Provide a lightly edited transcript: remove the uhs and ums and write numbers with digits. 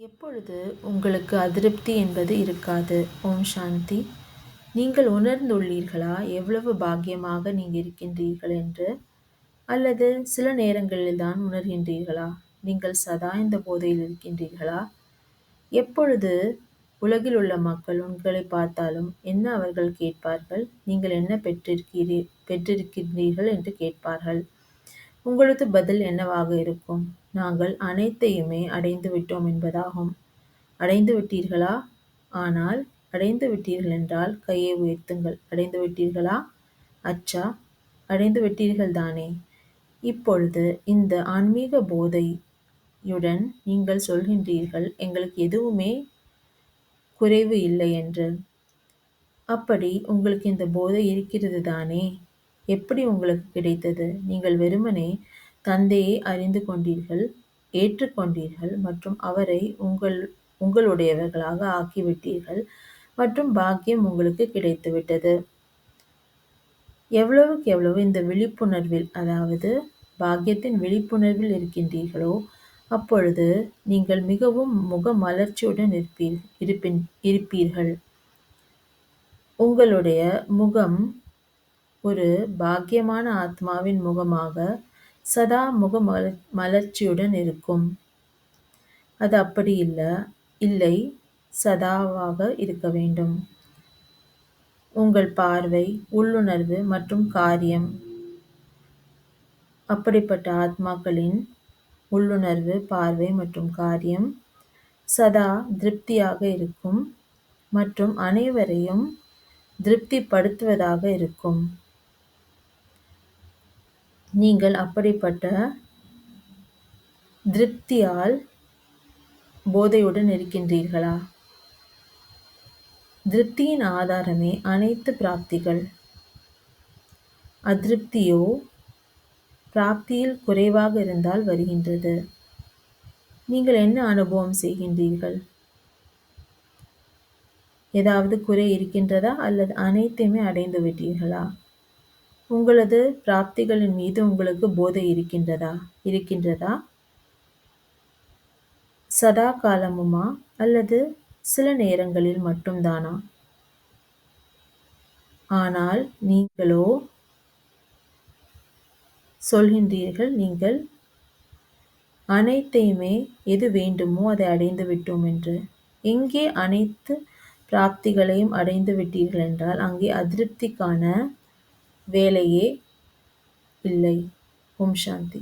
எப்பொழுது உங்களுக்கு அதிருப்தி என்பது இருக்காது? ஓம் சாந்தி. நீங்கள் உணர்ந்துள்ளீர்களா எவ்வளவு பாக்கியமாக நீங்கள் இருக்கின்றீர்கள் என்று? அல்லது சில நேரங்களில் தான் உணர்கின்றீர்களா? நீங்கள் சதா இந்த போதையில் இருக்கின்றீர்களா? எப்பொழுது உலகில் உள்ள மக்கள் உங்களை பார்த்தாலும் என்ன அவர்கள் கேட்பார்கள்? நீங்கள் என்ன பெற்றிருக்கின்றீர்கள் என்று கேட்பார்கள். உங்களது பதில் என்னவாக இருக்கும்? நாங்கள் அனைத்தையுமே அடைந்து விட்டோம் என்பதாகும். அடைந்து விட்டீர்களா? ஆனால் அடைந்து விட்டீர்கள் என்றால் கையை உயர்த்துங்கள். அடைந்து விட்டீர்களா? அச்சா, அடைந்து விட்டீர்கள் தானே. இப்பொழுது இந்த ஆன்மீக போதையுடன் நீங்கள் சொல்கின்றீர்கள் எங்களுக்கு எதுவுமே குறைவு இல்லை என்று. அப்படி உங்களுக்கு இந்த போதை இருக்கிறது தானே. எப்படி உங்களுக்கு கிடைத்தது? நீங்கள் வெறுமனே தந்தையை அறிந்து கொண்டீர்கள், ஏற்றுக்கொண்டீர்கள் மற்றும் அவரை உங்களுடையவர்களாக ஆக்கிவிட்டீர்கள் மற்றும் பாக்கியம் உங்களுக்கு கிடைத்துவிட்டது. எவ்வளவுக்கு எவ்வளவு இந்த விழிப்புணர்வில், அதாவது பாக்கியத்தின் விழிப்புணர்வில் இருக்கின்றீர்களோ அப்பொழுது நீங்கள் மிகவும் முகமலர்ச்சியுடன் இருப்பீர்கள். உங்களுடைய முகம் ஒரு பாக்கியமான ஆத்மாவின் முகமாக சதா மலர்ச்சியுடன் இருக்கும். அது அப்படி இல்லை, சதாவாக இருக்க வேண்டும். உங்கள் பார்வை, உள்ளுணர்வு மற்றும் காரியம், அப்படிப்பட்ட ஆத்மாக்களின் உள்ளுணர்வு, பார்வை மற்றும் காரியம் சதா திருப்தியாக இருக்கும் மற்றும் அனைவரையும் திருப்திப்படுத்துவதாக இருக்கும். நீங்கள் அப்படிப்பட்ட திருப்தியால் போதையுடன் இருக்கின்றீர்களா? திருப்தியின் ஆதாரமே அனைத்து பிராப்திகள். அதிருப்தியோ பிராப்தியில் குறைவாக இருந்தால் வருகின்றது. நீங்கள் என்ன அனுபவம் செய்கின்றீர்கள்? ஏதாவது குறை இருக்கின்றதா அல்லது அனைத்தையுமே அடைந்து விட்டீர்களா? உங்களது பிராப்திகளின் மீது உங்களுக்கு போதை இருக்கின்றதா? சதா காலமுமா அல்லது சில நேரங்களில் மட்டும்தானா? ஆனால் நீங்களோ சொல்கின்றீர்கள் நீங்கள் அனைத்தையுமே எது வேண்டுமோ அதை அடைந்து விட்டோம் என்று. எங்கே அனைத்து பிராப்திகளையும் அடைந்து விட்டீர்கள் என்றால் அங்கே அதிருப்திக்கான வேலையே இல்லை. ஓம் சாந்தி.